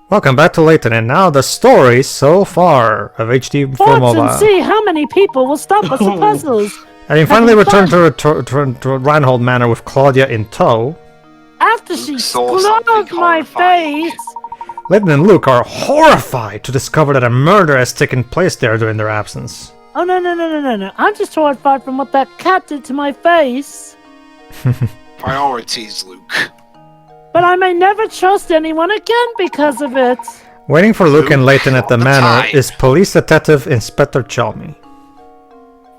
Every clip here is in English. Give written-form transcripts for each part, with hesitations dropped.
Welcome back to Layton, and now the story so far of HD4 Watch Mobile. and see how many people will stop us with puzzles. Having finally returned to Reinhold Manor with Claudia in tow, After she scrubbed my face. Layton and Luke are horrified to discover that a murder has taken place there during their absence. Oh, no. I'm just horrified from what that cat did to my face. Priorities, Luke. But I may never trust anyone again because of it. Waiting for Luke and Layton at the manor time. is Police Detective Inspector Chalmy.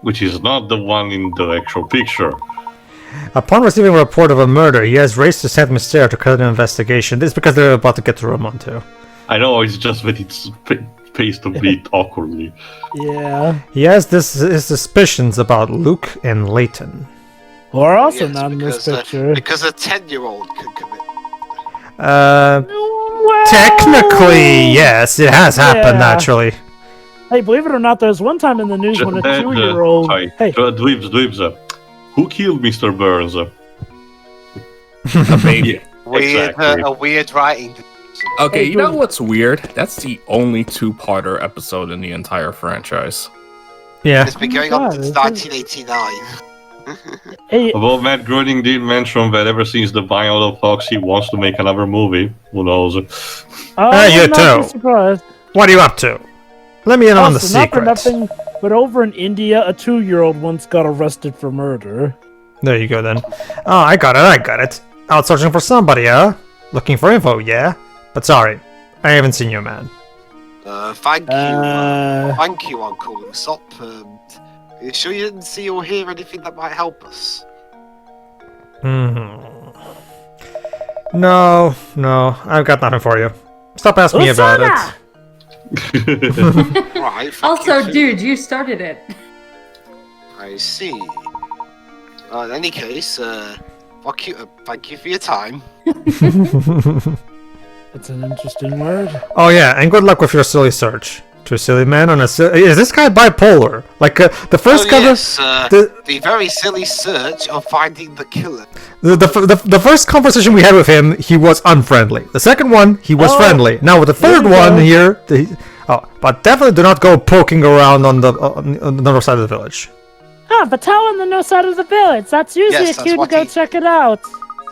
Which is not the one in the actual picture. Upon receiving a report of a murder, he has raced to Saint Mystere to conduct an investigation. This is because they're about to get to Ramon too. I know, it's just that it's paced a bit awkwardly. Yeah. He has his suspicions about Luke and Layton. Who are also not in this picture. Because a 10-year-old can commit. Well, Technically, yes, it has happened, actually. Hey, believe it or not, there's one time in the news when a 2-year-old... Hey. Dweebs. Who killed Mr. Burns? A baby. A weird writing. Okay, you know what's weird? That's the only two-parter episode in the entire franchise. Yeah. It's been going on since 1989. Hey. Well, Matt Groening did mention that ever since the buyout of Fox, he wants to make another movie. Who knows? You I'm not too. surprised. What are you up to? Let me in on the Also, not for secret. nothing, but over in India, a 2-year-old once got arrested for murder. There you go, then. Oh, I got it. Out searching for somebody, huh? Looking for info, yeah? But sorry, I haven't seen you, man. Thank you. Thank you, Uncle Usopp. Are you sure you didn't see or hear anything that might help us? No, I've got nothing for you. Stop asking me about it. Right. Also, dude, you started it. I see. In any case, thank you for your time. It's an interesting word. Oh yeah, and good luck with your silly search. To a silly man on a is this guy bipolar? Like the first cover, yes, the very silly search of finding the killer. The first conversation we had with him, he was unfriendly. The second one, he was friendly. Now with the third one here, but definitely do not go poking around on the north side of the village. But tell on the north side of the village. That's usually a cue to go check it out.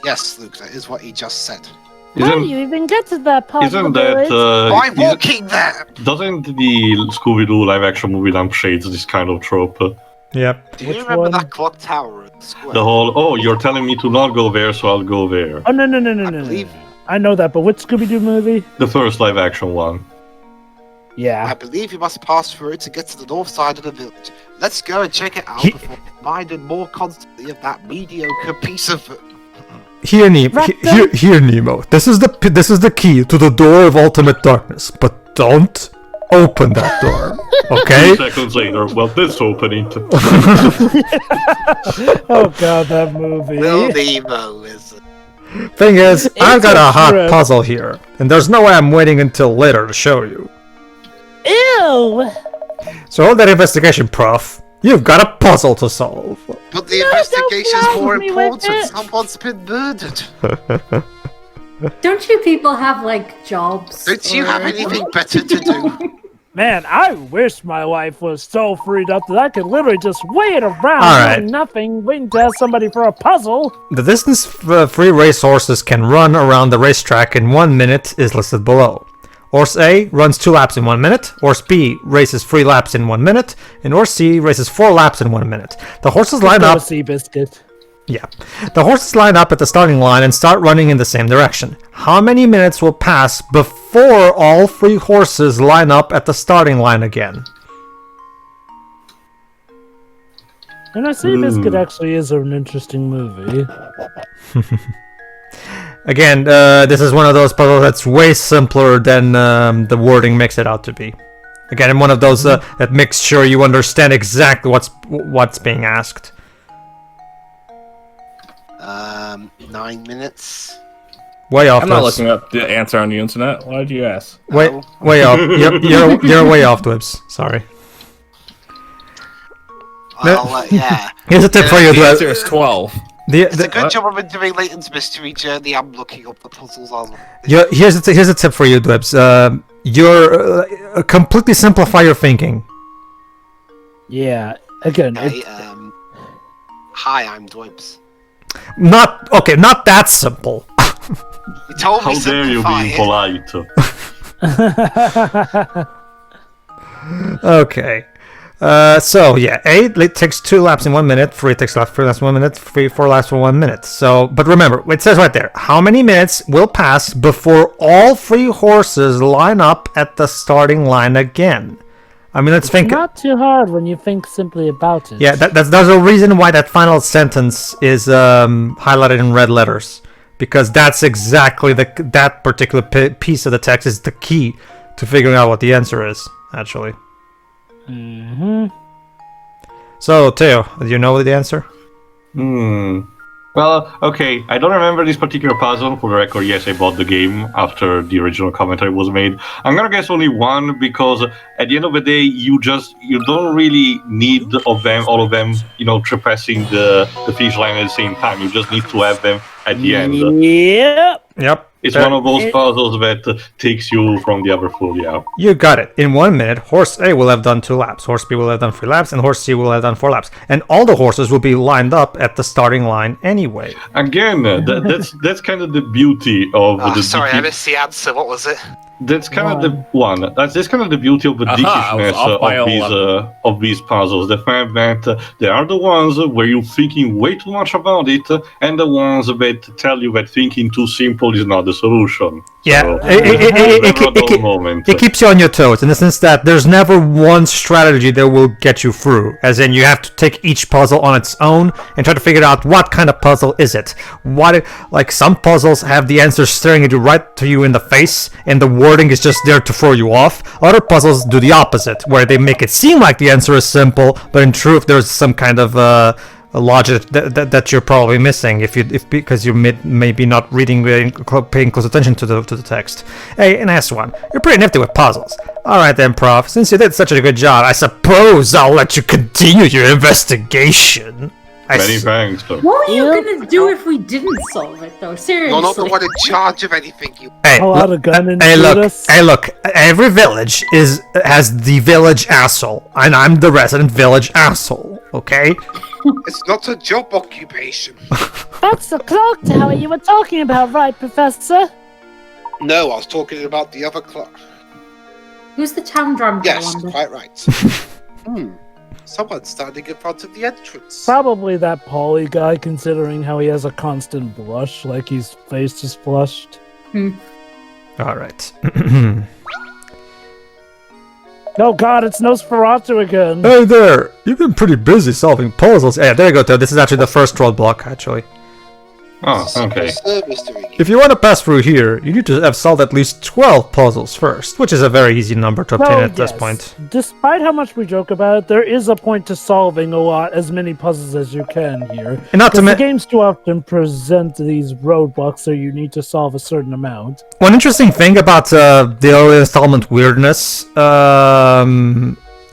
Yes, Luke, that is what he just said. How do you even get to that part of the village? By walking there! Doesn't the Scooby-Doo live-action movie Lampshades this kind of trope? Yep. Do you remember that clock tower at the square? The whole, you're telling me to not go there, so I'll go there. Oh, no. I know that, but which Scooby-Doo movie? The first live-action one. Yeah. I believe you must pass through it to get to the north side of the village. Let's go and check it out before reminded more constantly of that mediocre piece of... Here, Nemo. This is the key to the door of ultimate darkness. But don't open that door, okay? 2 seconds later, well, this opening. Oh god, that movie. Will Nemo is it? Thing is, I've got a hot puzzle here, and there's no way I'm waiting until later to show you. Ew! So hold that investigation, Prof. You've got a puzzle to solve. But the investigation's more important. Someone's been murdered. Don't you people have, like, jobs? Don't you have anything better to do? Man, I wish my life was so freed up that I could literally just wait around doing nothing, waiting to ask somebody for a puzzle. The distance free racehorses can run around the racetrack in 1 minute is listed below. Horse A runs 2 laps in 1 minute, Horse B races 3 laps in 1 minute, and Horse C races 4 laps in 1 minute. The horses line up. Yeah. The horses line up at the starting line and start running in the same direction. How many minutes will pass before all 3 horses line up at the starting line again? And I see Biscuit actually is an interesting movie. Again, this is one of those puzzles that's way simpler than the wording makes it out to be. Again, one of those that makes sure you understand exactly what's being asked. 9 minutes. Way off. I'm not looking up the answer on the internet. Why did you ask? Way off. You're way off, Dwibs. Sorry. Well, yeah. Here's a tip for you, The Dwibs. answer is 12. It's a good job of doing Layton's mystery journey. I'm looking up the puzzles as well. Here's a tip for you, Dwebs. Completely simplify your thinking. Yeah. Again, Okay, hi, I'm Dwibs. Not that simple. You told me How dare you simplify being it. polite? Okay. So yeah, A takes 2 laps in 1 minute, 3 takes 3 laps in 1 minute, 4 laps in 1 minute. So, but remember, it says right there, how many minutes will pass before all 3 horses line up at the starting line again? I mean, let's think. not too hard when you think simply about it. Yeah, there's a reason why that final sentence is highlighted in red letters, because that's exactly that particular piece of the text is the key to figuring out what the answer is, actually. So, Theo, do you know the answer? Well, okay, I don't remember this particular puzzle. For the record, yes, I bought the game after the original commentary was made. I'm gonna guess only 1, because at the end of the day, you don't really need all of them, trespassing the finish line at the same time. You just need to have them at the end. Yep. It's one of those puzzles that takes you from the other foot, yeah. You got it. In 1 minute, horse A will have done 2 laps, horse B will have done 3 laps, and horse C will have done 4 laps. And all the horses will be lined up at the starting line anyway. Again, that's kind of the beauty of the... Sorry, I missed the answer. What was it? That's kind of the That's kind of the beauty of the dickishness of these puzzles. The fact that there are the ones where you're thinking way too much about it, and the ones that tell you that thinking too simple is not the solution. Yeah, So, it keeps you on your toes in the sense that there's never one strategy that will get you through. As in, you have to take each puzzle on its own and try to figure out what kind of puzzle is it. Like some puzzles have the answer staring at you right to you in the face, and the wording is just there to throw you off. Other puzzles do the opposite, where they make it seem like the answer is simple, but in truth there's some kind of logic that you're probably missing because you may be not reading, paying close attention to the text. Hey, an S1, you're pretty nifty with puzzles. All right then, Prof. Since you did such a good job, I suppose I'll let you continue your investigation. Many thanks. What were you gonna do if we didn't solve it, though? Seriously. You're not the one in charge of anything. Hey, pull out a gun and look. Every village has the village asshole, and I'm the resident village asshole. Okay. It's not a job occupation. That's the clock tower you were talking about, right, Professor? No, I was talking about the other clock. Who's the town drum? Yes, quite right. Someone's standing in front of the entrance. Probably that Polly guy, considering how he has a constant blush, like his face is flushed. All right. Oh god, it's Nosferatu again. Hey there! You've been pretty busy solving puzzles. Yeah, there you go, Theo. This is actually the first roadblock, actually. Oh, okay. If you want to pass through here, you need to have solved at least 12 puzzles first, which is a very easy number to obtain at this point. Despite how much we joke about it, there is a point to solving as many puzzles as you can here. And not to the games too often present these roadblocks, so you need to solve a certain amount. One interesting thing about the early installment weirdness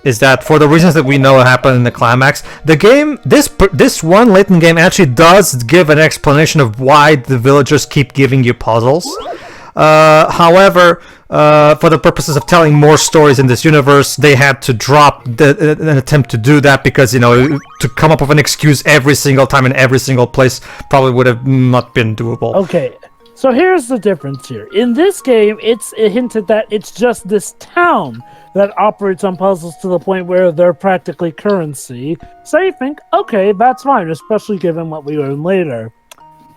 is that for the reasons that we know happened in the climax, the game, this one Layton game actually does give an explanation of why the villagers keep giving you puzzles. However, for the purposes of telling more stories in this universe, they had to drop an attempt to do that because, to come up with an excuse every single time in every single place probably would have not been doable. Okay. So here's the difference here. In this game, it's hinted that it's just this town that operates on puzzles to the point where they're practically currency. So you think, okay, that's fine, especially given what we learn later.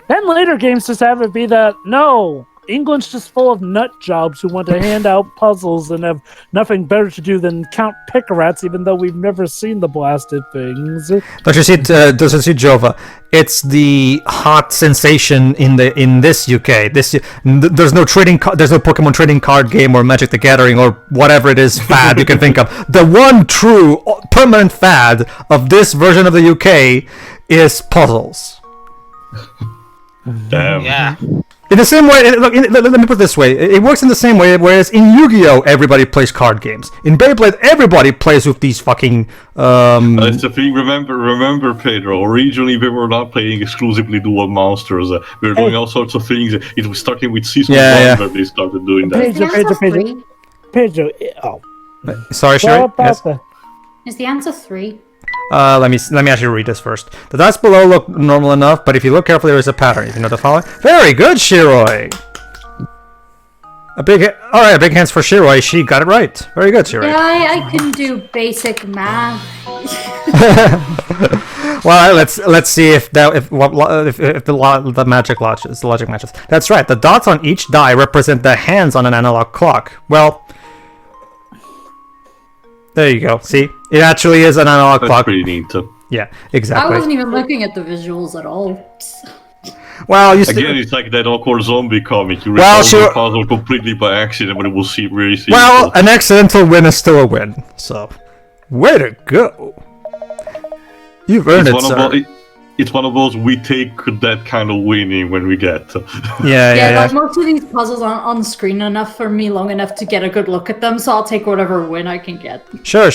Then later games just have it be that, no, England's just full of nut jobs who want to hand out puzzles and have nothing better to do than count pickerats, even though we've never seen the blasted things. Don't you see, Jova? It's the hot sensation in this UK. There's no Pokemon trading card game or Magic the Gathering or whatever it is fad you can think of. The one true permanent fad of this version of the UK is puzzles. Damn. Yeah. In the same way, look, let me put it this way. It works in the same way, whereas in Yu-Gi-Oh! Everybody plays card games. In Beyblade, everybody plays with these fucking... That's the thing, remember, Pedro, originally we were not playing exclusively dual monsters. We were doing all sorts of things. It was starting with Season 1 where they started doing that. Pedro. Oh. Sorry, Sherry? Yes? Is the answer 3? Let me actually read this first. The dice below look normal enough, but if you look carefully, there is a pattern. If you know the following. Very good, Shiroi! Alright, big hands for Shiroi. She got it right. Very good, Shiroi. Yeah, I can do basic math. Well, let's see if the magic matches. The logic matches. That's right. The dots on each die represent the hands on an analog clock. Well, there you go. See, it actually is an analog clock. That's pretty neat. Yeah, exactly. I wasn't even looking at the visuals at all. Well, again, it's like that awkward zombie comic. You resolve the puzzle completely by accident, but it will seem really simple. Well, an accidental win is still a win. So, way to go! You've earned it, sir. It's one of those we take that kind of winning when we get. Yeah. Most of these puzzles aren't on screen enough for me long enough to get a good look at them, so I'll take whatever win I can get. Sure.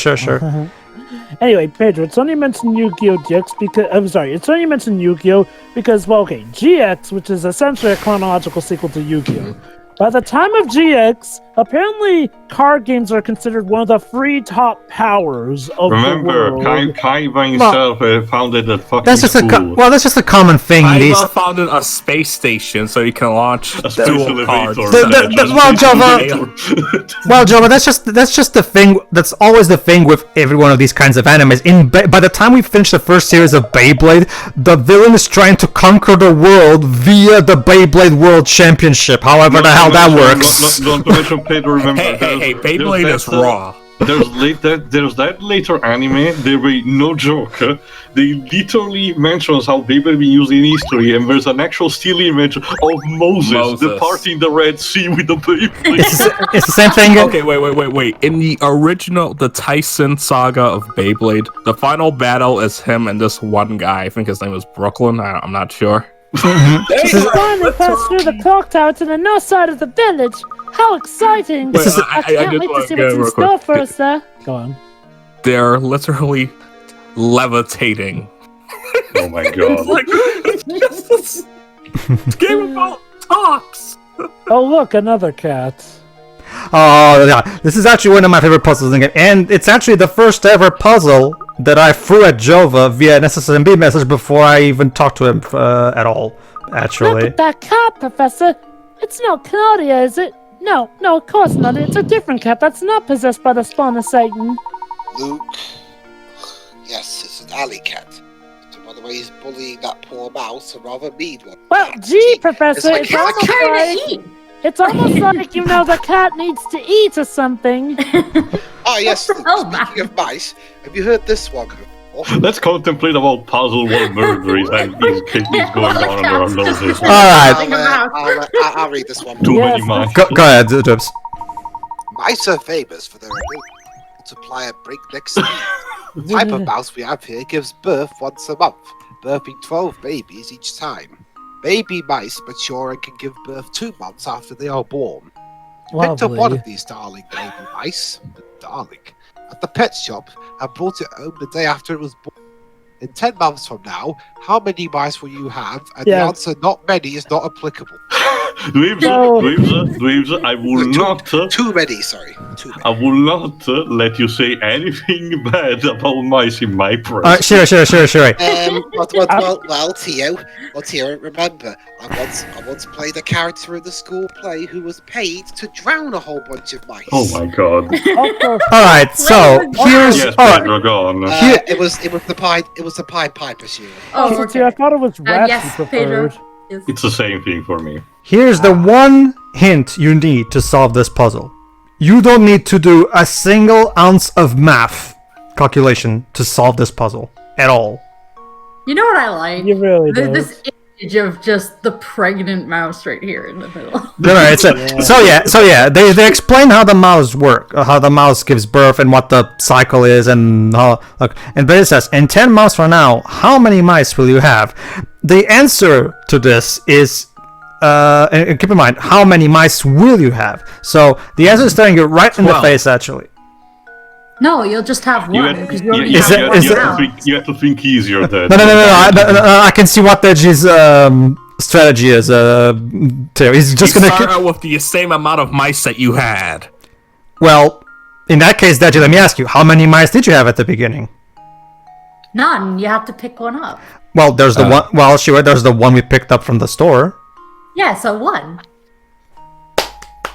Anyway, Pedro, it's only mentioned Yu-Gi-Oh! GX because... I'm sorry, it's only mentioned Yu-Gi-Oh! Because, well, okay, GX, which is essentially a chronological sequel to Yu-Gi-Oh! By the time of GX, apparently card games are considered one of the free top powers of the world. Kai by himself founded that fucking that's just school. that's just a common thing. Kaiba founded a space station so you can launch dual cards. Jova, that's just the thing. That's always the thing with every one of these kinds of animes. By the time we finish the first series of Beyblade, the villain is trying to conquer the world via the Beyblade World Championship. However the hell that works. Don't mention Pedro, remember. Hey, Beyblade is raw. There's that later anime, they were no joke. They literally mentions how Beyblade been used in history, and there's an actual still image of Moses departing the Red Sea with the Beyblade. It's the same thing. Okay, wait. In the original, the Tyson saga of Beyblade, the final battle is him and this one guy. I think his name was Brooklyn. I'm not sure. Finally passed through the clock tower to the north side of the village. How exciting! I can't wait to see what's in store for us there. Go on. They're literally levitating. Oh my god. It's game about talks. Oh look, another cat. Oh yeah, this is actually one of my favorite puzzles in the game, and it's actually the first ever puzzle that I threw at Jova via an SSMB message before I even talked to him at all. Actually. Look at that cat, Professor. It's not Claudia, is it? No, of course not. It's a different cat that's not possessed by the spawn of Satan. Luke. Yes, it's an alley cat. So by the way, he's bullying that poor mouse, a rather mean one. Well, Professor, it's almost like you know the cat needs to eat or something. Yes, speaking of mice, have you heard this one before? Let's contemplate about puzzle what murder is going on under our noses. Alright, I'll read this one. Too many mice. Go ahead, Dibs. Mice are famous for their ability to multiply at breakneck speed. The type of mouse we have here gives birth once a month, birthing 12 babies each time. Baby mice mature and can give birth 2 months after they are born. Picked up one of these darling baby mice, at the pet shop and brought it home the day after it was born. In 10 months from now, how many mice will you have? And the answer, not many, is not applicable. Dweebs, I will not... Too many. I will not let you say anything bad about mice in my presence. Sure. Tio, remember, I once played a character in the school play who was paid to drown a whole bunch of mice. Oh my god. Alright, so here's... Yes, Pedro, go on. It was the Pied Piper shoe. Oh, okay. I thought it was rats yes, you preferred. Pedro. Yes. It's the same thing for me. Here's the one hint you need to solve this puzzle. You don't need to do a single ounce of math calculation to solve this puzzle at all. You know what I like? You really do. This image of just the pregnant mouse right here in the middle. They explain how the mouse work, how the mouse gives birth and what the cycle is, and how. And it says, in 10 months from now, how many mice will you have? The answer to this is and keep in mind, how many mice will you have? So the answer is staring you right in the 12. face, actually. No, you'll just have You one. have, Because you already Is have it- one is it- round. you have to think easier then. No. I can see what Deji's strategy is. Theo. He's just You gonna. start out with the same amount of mice that you had. Well, in that case, Deji, let me ask you: how many mice did you have at the beginning? None. You have to pick one up. Well, there's the one. Well, sure, there's the one we picked up from the store. Yeah, so one.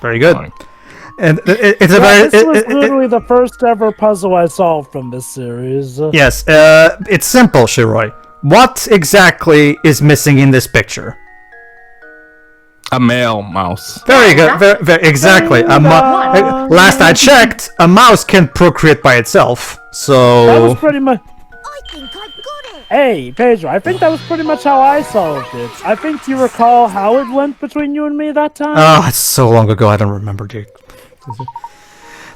Very good. Fine. And it's a Yeah, very. this was literally the first ever puzzle I solved from this series. Yes, it's simple, Shiroi. What exactly is missing in this picture? A male mouse. Very good. Very, exactly. Last I checked, a mouse can procreate by itself. That was So pretty much. Hey, Pedro, I think that was pretty much how I solved it. I think you recall how it went between you and me that time? oh, it's so long ago. I don't remember, dude.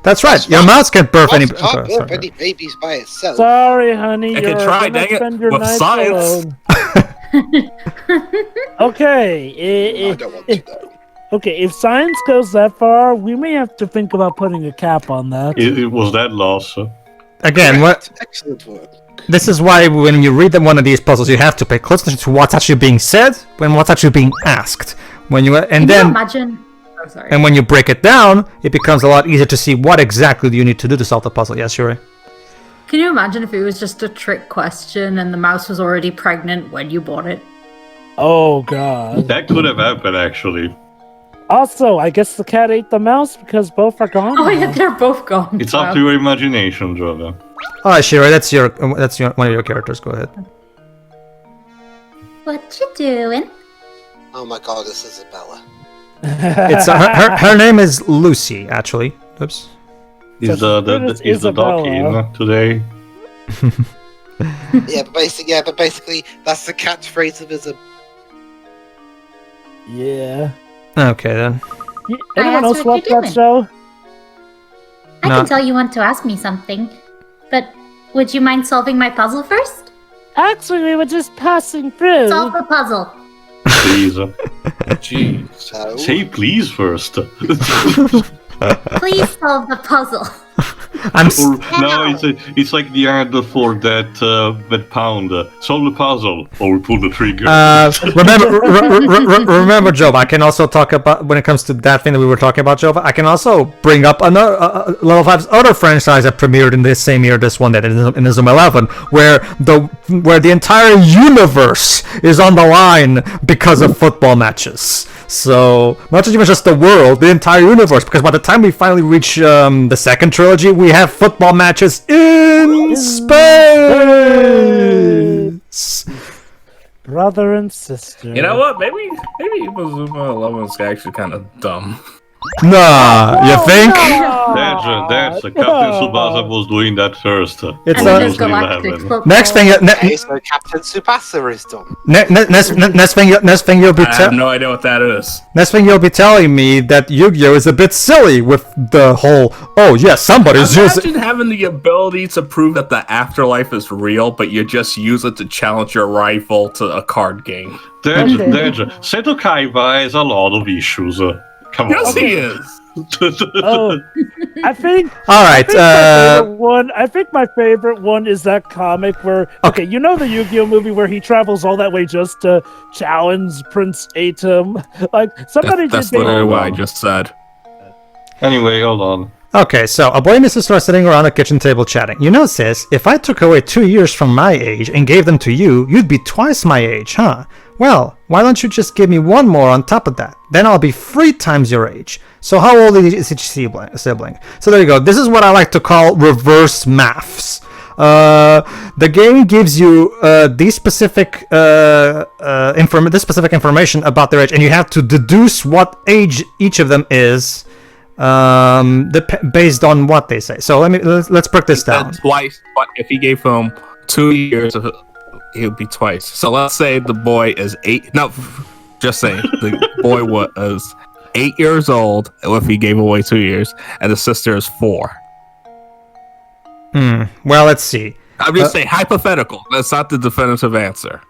That's right. Your mouse can't birth any. Mouse can't okay, birth sorry. any babies by itself. Sorry, honey. I You're can try, gonna dang it, spend your with nights science. alone. Okay. I don't want to know. Okay, if science goes that far, we may have to think about putting a cap on that. It was that loss. Again, what? Excellent work. This is why when you read one of these puzzles, you have to pay close attention to what's actually being said and what's actually being asked. When you and Can you then imagine? Oh, sorry. and when you break it down, it becomes a lot easier to see what exactly do you need to do to solve the puzzle. Yes, Shiroi. Can you imagine if it was just a trick question and the mouse was already pregnant when you bought it? Oh, God. That could have happened, actually. Also, I guess the cat ate the mouse because both are gone. Oh now. yeah, they're both gone. It's up Wow. to your imagination, Jova. All right, Shiroi, that's your one of your characters. Go ahead. What you doing? Oh my god, this is Isabella. It's her name is Lucy, actually. Oops. Is So the dog Isabella. in today? But basically, that's the catchphrase of Isabella. Yeah. Okay then. Anyone asked else what watch you're that doing. show? I No. can tell you want to ask me something, but would you mind solving my puzzle first? Actually, we were just passing through. Solve the puzzle. Please. Jeez. So, Say please first. Please solve the puzzle. No, it's like the ad for that pound. Solve the puzzle or pull the trigger. Remember, Job. I can also talk about when it comes to that thing that we were talking about, Job. I can also bring up another Level 5's other franchise that premiered in this same year. This one that in Zoom 11, where the entire universe is on the line because of football matches. So not even just the world, the entire universe. Because by the time we finally reach the second trilogy, we have football matches in space. Brother and sister. You know what? Maybe Zuma 11 is actually kind of dumb. Nah, you think? That's Captain Tsubasa was doing that first. It's And a- then there's Usually Galactic happen. Football. Next thing, okay, so Captain Tsubasa is done. next thing you'll be I have no idea what that is. next thing you'll be telling me that Yu-Gi-Oh is a bit silly with the whole. Oh yeah, somebody's using. Imagine having the ability to prove that the afterlife is real, but you just use it to challenge your rival to a card game. Danger. Seto Kaiba has a lot of issues. Come Yes, on. he is. Oh, I think. All right. I think my favorite one is that comic where. Okay, you know the Yu-Gi-Oh movie where he travels all that way just to challenge Prince Atom. Like somebody That's did. literally what I just said. Anyway, hold on. Okay, so a boy and his sister are sitting around a kitchen table chatting. You know, sis, if I took away 2 years from my age and gave them to you, you'd be twice my age, huh? Well, why don't you just give me 1 more on top of that? Then I'll be 3 times your age. So how old is each sibling? So there you go. This is what I like to call reverse maths. The game gives you this specific information about their age, and you have to deduce what age each of them is based on what they say. So let's break this down. Twice, but if he gave him 2 years, it would be twice. So let's say the boy is 8. No, just saying the boy was 8 years old if he gave away 2 years, and the sister is 4. Well, let's see. I'm just saying hypothetical. That's not the definitive answer.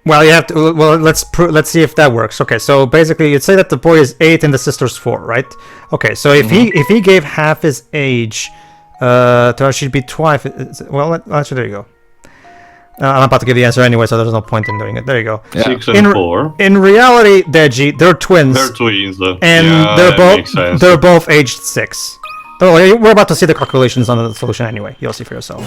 Well, you have to. Well, let's see if that works. Okay, so basically, you'd say that the boy is 8 and the sister's 4, right? Okay, so if he gave half his age, to she'd be twice. Well, actually, there you go. I'm about to give the answer anyway, so there's no point in doing it. There you go. Yeah. 6 and 4. In reality, Deji, they're twins. They're twins, though. And they're both aged 6. Don't worry, we're about to see the calculations on the solution anyway. You'll see for yourself.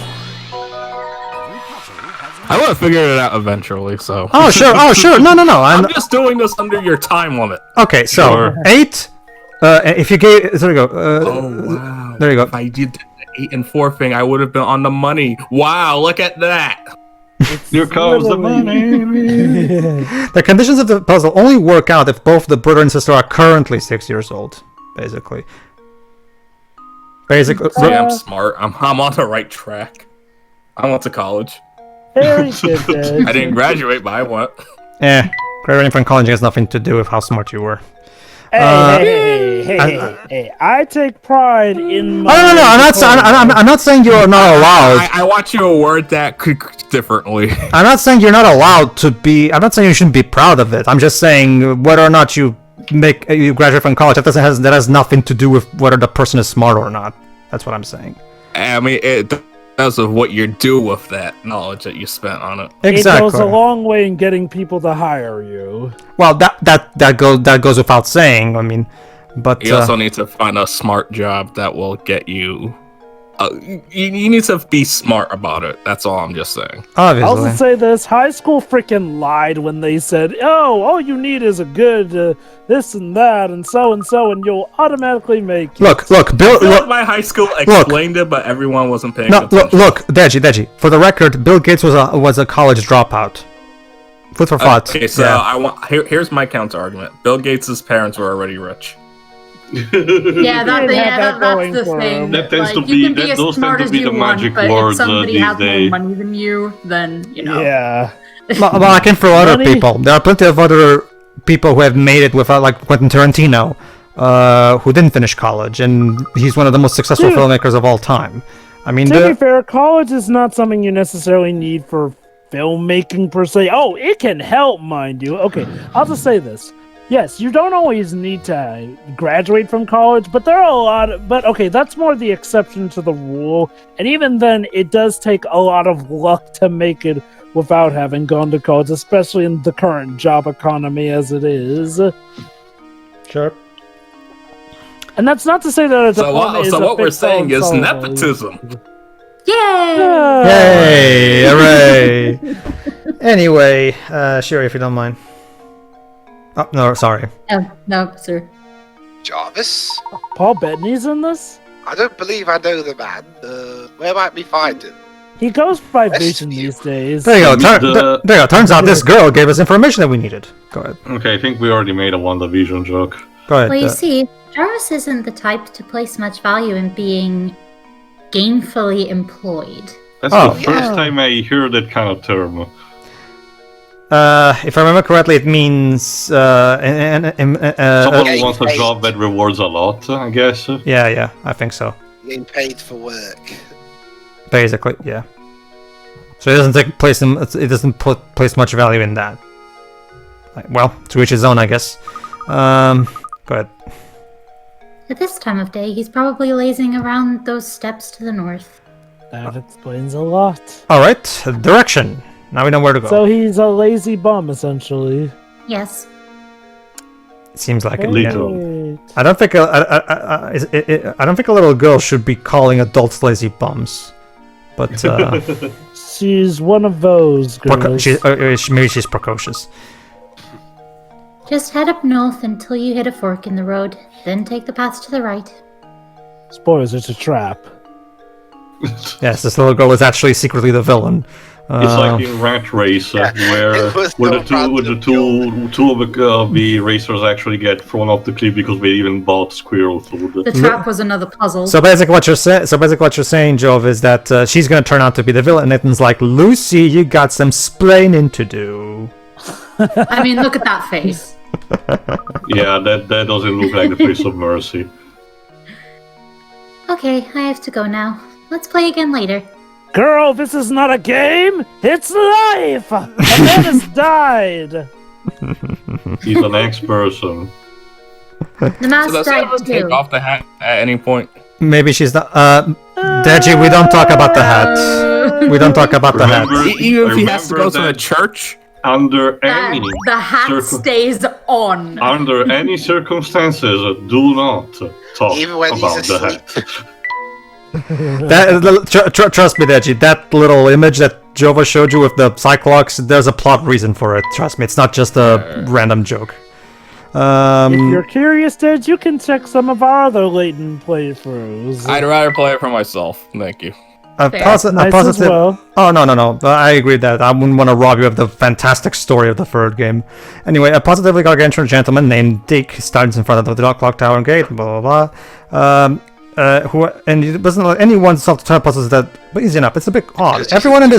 I would have figured it out eventually, so. Oh sure. No. I'm just doing this under your time limit. Okay, so Sure. 8. If you gave, there you go. Oh wow! There you go. If I did the 8 and 4 thing, I would have been on the money. Wow! Look at that. Here comes the money. The conditions of the puzzle only work out if both the brother and sister are currently 6 years old. Basically. See, I'm smart. I'm on the right track. I went to college. Very good, Dad. I didn't graduate, but I went. Graduating from college has nothing to do with how smart you were. Hey! I take pride in my. No. I'm not saying you're not allowed. I want you to word that differently. I'm not saying you're not allowed to be. I'm not saying you shouldn't be proud of it. I'm just saying whether or not you graduate from college, that has nothing to do with whether the person is smart or not. That's what I'm saying. I mean, it does with what you do with that knowledge that you spent on it. Exactly. It goes a long way in getting people to hire you. Well, that goes without saying. I mean, but You also need to find a smart job that will get you. You need to be smart about it. That's all I'm just saying. obviously. I'll also say this: high school freaking lied when they said, "Oh, all you need is a good this and that, and so, and you'll automatically make it." Look, Bill. My high school explained it, but everyone wasn't paying attention. Look, Deji. For the record, Bill Gates was a college dropout. Food for thought. Okay, so yeah. Here's my counter argument. Bill Gates' parents were already rich. Yeah, that's the thing. That tends Like, to you be- can be that- as those tend smart to as be you the want, magic but words, if somebody these has days. more money than you, then Yeah. Well, I can throw other Money. people. There are plenty of other people who have made it without, like Quentin Tarantino, who didn't finish college, and he's one of the most successful Dude. filmmakers of all time. I mean, To be fair, college is not something you necessarily need for filmmaking per se. Oh, it can help, mind you. Okay, I'll just say this. Yes, you don't always need to graduate from college, but there are a lot of, but okay, that's more the exception to the rule. And even then, it does take a lot of luck to make it without having gone to college, especially in the current job economy as it is. Sure. And that's not to say that it's So what we're saying is nepotism. Yay! Yay! Hooray! Anyway, Sherry, if you don't mind. Oh, no, sorry. Oh, no, sir. Jarvis? Paul Bettany's in this? I don't believe I know the man. Where might we find him? He goes by Yes, Vision you- these days. There you go. The- There you go. Turns out this girl gave us information that we needed. Go ahead. Okay, I think we already made a WandaVision joke. Go ahead. Well, you see, Jarvis isn't the type to place much value in being gainfully employed. That's Oh. the first time I hear that kind of term. If I remember correctly, it means Someone who wants a paid. job that rewards a lot, I guess. yeah, I think so. Getting paid for work. Basically, yeah. So it doesn't take place in, it doesn't place much value in that. Well, to each his own, I guess. Go ahead. At this time of day, he's probably lazing around those steps to the north. That explains a lot. All right, direction. Now we know where to go. So he's a lazy bum, essentially. Yes. Seems like it. Little. Great. I don't think I don't think a little girl should be calling adults lazy bums. But She's one of those girls. maybe she's precocious. Just head up north until you hit a fork in the road, then take the path to the right. Spoilers, it's a trap. Yes, this little girl is actually secretly the villain. It's like in Rat Race, Yeah, where it was the no two of the racers actually get thrown off the cliff because they even bought squirrel food. The trap was another puzzle. So basically, what you're saying, Jove, is that she's gonna turn out to be the villain. And Nathan's like, Lucy, you got some splaining to do. I mean, look at that face. Yeah, that doesn't look like the face of mercy. Okay, I have to go now. Let's play again later. Girl, this is not a game. It's life. A man has died. He's an ex-person. The So mouse does died anyone take too. off the hat at any point? Maybe she's not. Deji, we don't talk about the hat. We don't talk about the hat. Remember- Even if he has to go remember to a that- church? Under any The hat circum- stays on. under any circumstances, do not talk Even when he's about the asleep. hat. Trust me, Deji, that little image that Jova showed you with the Cyclops, there's a plot reason for it. Trust me, it's not just a random joke. If you're curious, Dej, you can check some of our other Layton playthroughs. I'd rather play it for myself. Thank you. A Fair. positive. Nice as well. Oh no! I agree that I wouldn't want to rob you of the fantastic story of the third game. Anyway, a positively gargantuan gentleman named Dick stands in front of the clock tower gate. Blah blah blah. Who and it doesn't let anyone solve the time puzzles that. But easy enough. It's a bit odd. Everyone in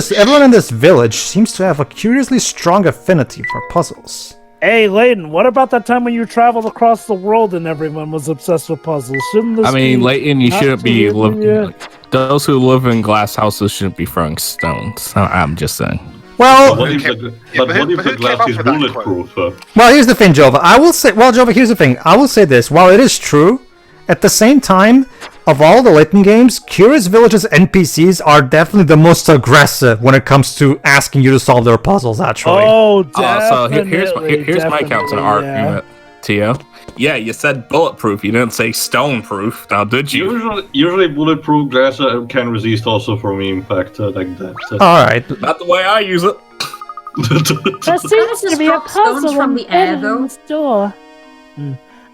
this village seems to have a curiously strong affinity for puzzles. Hey, Layton, what about that time when you traveled across the world and everyone was obsessed with puzzles? Shouldn't this I mean, be Layton, you shouldn't be absolutely, living. Those who live in glass houses shouldn't be throwing stones. I'm just saying. Well, But what if the, Yeah, but but what who- if but the who came glass up is with that bulletproof? Well, here's the thing, Jova. I will say, Jova, here's the thing. I will say this. While it is true, at the same time, of all the Layton games, Curious Village's NPCs are definitely the most aggressive when it comes to asking you to solve their puzzles, actually. Oh, So definitely. here's my counter argument, Tio. Yeah, you said bulletproof. You didn't say stoneproof. Now, did you? Usually bulletproof glass can resist also from impact like that. All right. Not the way I use it. There seems to be a Drop stones puzzle from the air, embedded though. in this door.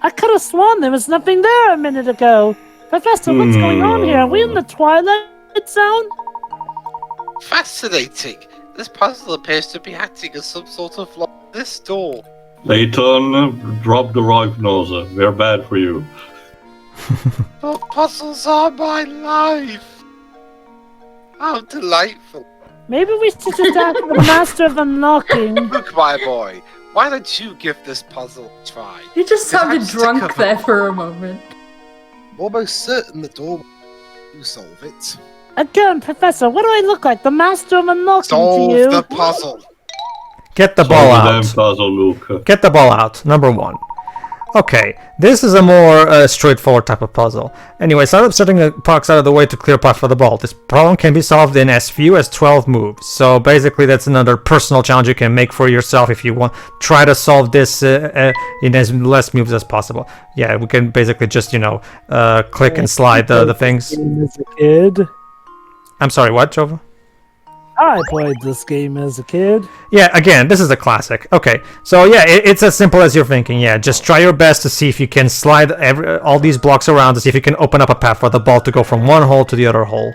I could have sworn there was nothing there a minute ago. Professor, what's going on here? Are we in the Twilight Zone? Fascinating. This puzzle appears to be acting as some sort of lock on this door. Layton, drop the right nose. We're bad for you. But puzzles are my life. How delightful. Maybe we should just ask the Master of Unlocking. Look, my boy, why don't you give this puzzle a try? You just Because I'm sounded sick drunk of there it. for a moment. I'm almost certain the door will solve it. Again, Professor, what do I look like? The Master of Unlocking Solve to you? the puzzle. Get the ball Solve the out. damn puzzle, Luke. Get the ball out. Number one. Okay, this is a more straightforward type of puzzle. Anyway, start up setting the blocks out of the way to clear a path for the ball. This problem can be solved in as few as 12 moves. So basically, that's another personal challenge you can make for yourself if you want. Try to solve this in as less moves as possible. Yeah, we can basically just, click and slide the things. As a kid. I'm sorry, what, Jova? I played this game as a kid. Yeah, again, this is a classic. Okay, so yeah, it's as simple as you're thinking. Yeah, just try your best to see if you can slide all these blocks around to see if you can open up a path for the ball to go from one hole to the other hole.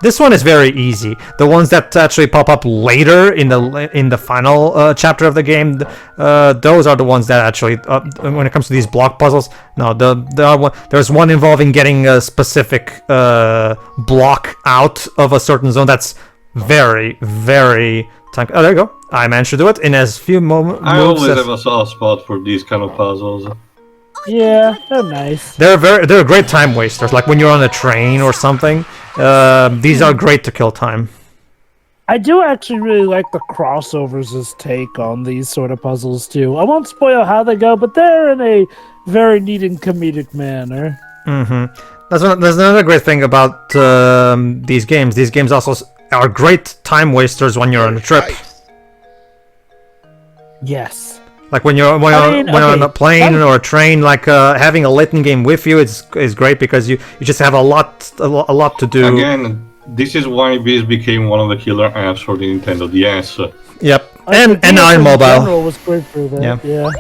This one is very easy. The ones that actually pop up later in the final chapter of the game, those are the ones that actually, when it comes to these block puzzles, no, there's one involving getting a specific block out of a certain zone. That's very, very time. Oh, there you go. I managed to do it in as few moves. I always have a soft spot for these kind of puzzles. Yeah, they're nice. They're great time wasters. Like when you're on a train or something. These are great to kill time. I do actually really like the crossovers' take on these sort of puzzles too. I won't spoil how they go, but they're in a very neat and comedic manner. That's another great thing about these games. These games also are great time wasters when you're on a trip. Yes. Like when you're on a plane or a train, like having a Layton game with you is great because you just have a lot to do. Again, this is why this became one of the killer apps for the Nintendo DS. Yep, Like, and the now in DS mobile. general was great for that. Yeah.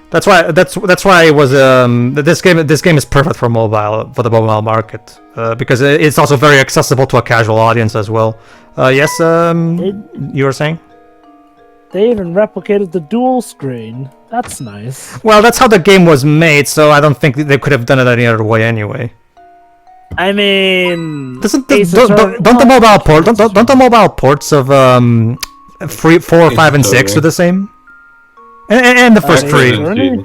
That's why it was this game is perfect for the mobile market because it's also very accessible to a casual audience as well. Yes, you were saying? They even replicated the dual screen. That's nice. Well, that's how the game was made, so I don't think they could have done it any other way anyway. I mean, Don't the mobile ports of 3, 4, 5, and 6 do the same? And the first Ace 3. Attorney?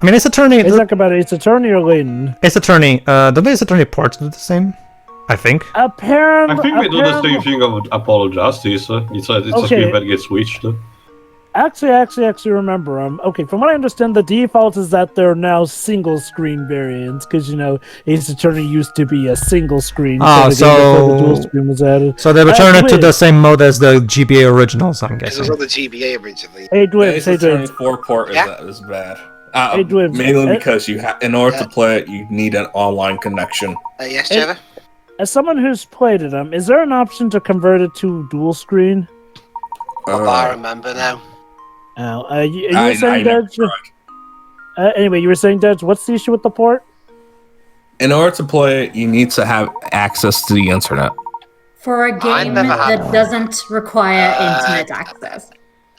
I mean, Ace Attorney. Is that about Ace Attorney or Layton? Ace Attorney. Don't the Ace Attorney ports do the same? I think. Apparently, I think we do the same thing of Apollo Justice. It's a screen that gets switched. Actually, remember. Okay, from what I understand, the default is that they're now single screen variants because Ace Attorney used to be a single screen. Oh, before the dual screen was added. So they returned it to the same mode as the GBA originals, I'm This guessing. was on the GBA originally. Hey, The Dwibs, Ace hey, Attorney Dwibs. 4 port Yeah. is bad. Hey, Dwibs. Mainly because in order to play it, you need an online connection. Yes, Trevor? As someone who's played it, is there an option to convert it to dual screen? I remember now. Oh, you were saying, never Dej? tried. Anyway, you were saying, Dej, what's the issue with the port? In order to play it, you need to have access to the internet. For a game never had that doesn't require internet access.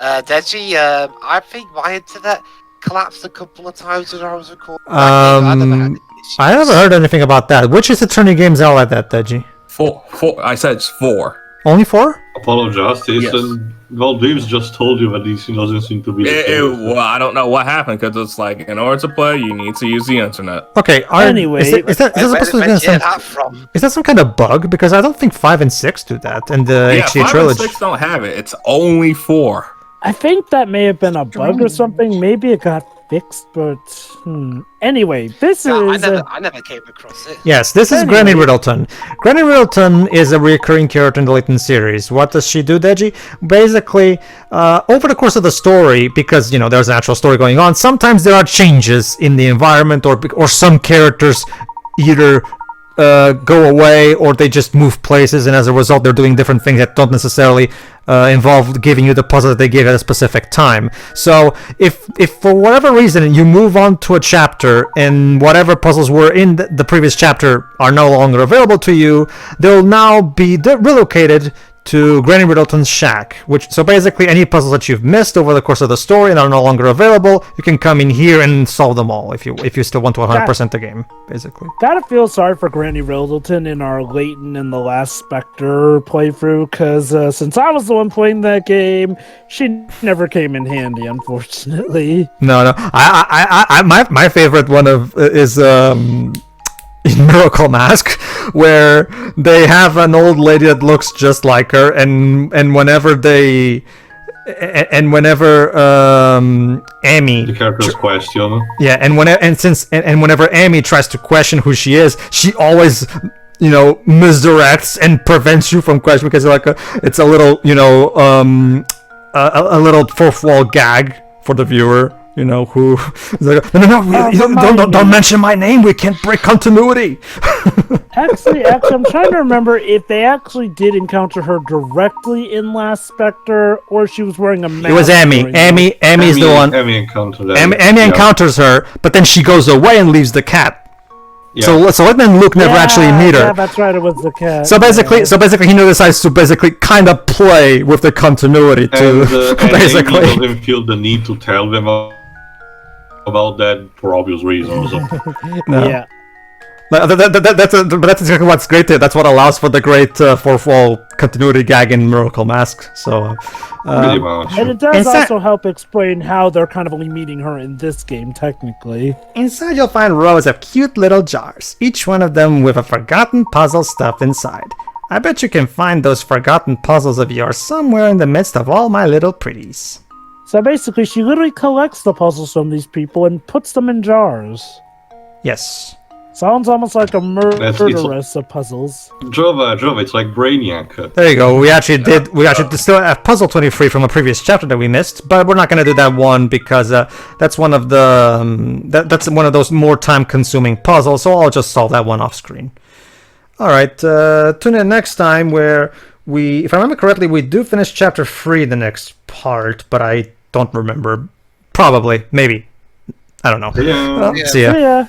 Deji, I think my internet collapsed a couple of times when I was recording. I never had any issues. I never heard anything about that. Which Ace Attorney games are like that, Deji? Four. I said it's 4. Only 4? Apollo Justice, Yes. and well, Dave's just told you that this doesn't seem to be the case. Well, I don't know what happened because it's like in order to play, you need to use the internet. Okay, Anyway, is that supposed to Where be did you some, get that from? is that some kind of bug? Because I don't think 5 and 6 do that, and the Yeah, HD 5 trilogy. and 6 don't have it. It's only 4. I think that may have been a bug or something. Maybe it got fixed, but anyway, this No, is. I never came across it. Yes, this is Anyway. Granny Riddleton. Granny Riddleton is a recurring character in the Layton series. What does she do, Deji? Basically, over the course of the story, because, there's an actual story going on, sometimes there are changes in the environment or some characters either go away or they just move places, and as a result they're doing different things that don't necessarily involve giving you the puzzle that they gave at a specific time. So if for whatever reason you move on to a chapter and whatever puzzles were in the previous chapter are no longer available to you, they'll now be relocated to Granny Riddleton's shack. So basically any puzzles that you've missed over the course of the story and are no longer available, you can come in here and solve them all if you still want to 100% the game, basically. Gotta feel sorry for Granny Riddleton in our Layton and the Last Spectre playthrough, because since I was the one playing that game, she never came in handy, unfortunately. No. My favorite one is in Miracle Mask, where they have an old lady that looks just like her, and whenever Amy, The character's question. yeah, and whenever Amy tries to question who she is, she always misdirects and prevents you from questioning, because it's a little a little fourth wall gag for the viewer. Who is like, no, don't mention my name. We can't break continuity. Actually, I'm trying to remember if they actually did encounter her directly in Last Spectre, or she was wearing a mask. It was Amy. during Amy's the one. Amy encountered that. Amy encounters her, but then she goes away and leaves the cat. Yeah. So Layton and Luke never actually meet her. Yeah, that's right. It was the cat. So basically, he decides to basically kind of play with the continuity too. And Basically, Amy doesn't feel the need to tell them about that for obvious reasons. No. Yeah. That's exactly what's great there. That's what allows for the great fourth wall continuity gag in Miracle Mask. So, Pretty much. And it does Inside- also help explain how they're kind of only meeting her in this game, technically. inside you'll find rows of cute little jars, each one of them with a forgotten puzzle stuffed inside. I bet you can find those forgotten puzzles of yours somewhere in the midst of all my little pretties. So basically, she literally collects the puzzles from these people and puts them in jars. Yes. Sounds almost like a it's- murderess of puzzles. Jova, it's like Brainiac. There you go. We actually still have puzzle 23 from a previous chapter that we missed, but we're not going to do that one because that's one of the that's one of those more time-consuming puzzles. So I'll just solve that one off screen. All right. Tune in next time where if I remember correctly, we do finish chapter 3 the next part, but I don't remember. Probably, maybe. I don't know. Yeah. See ya. So yeah.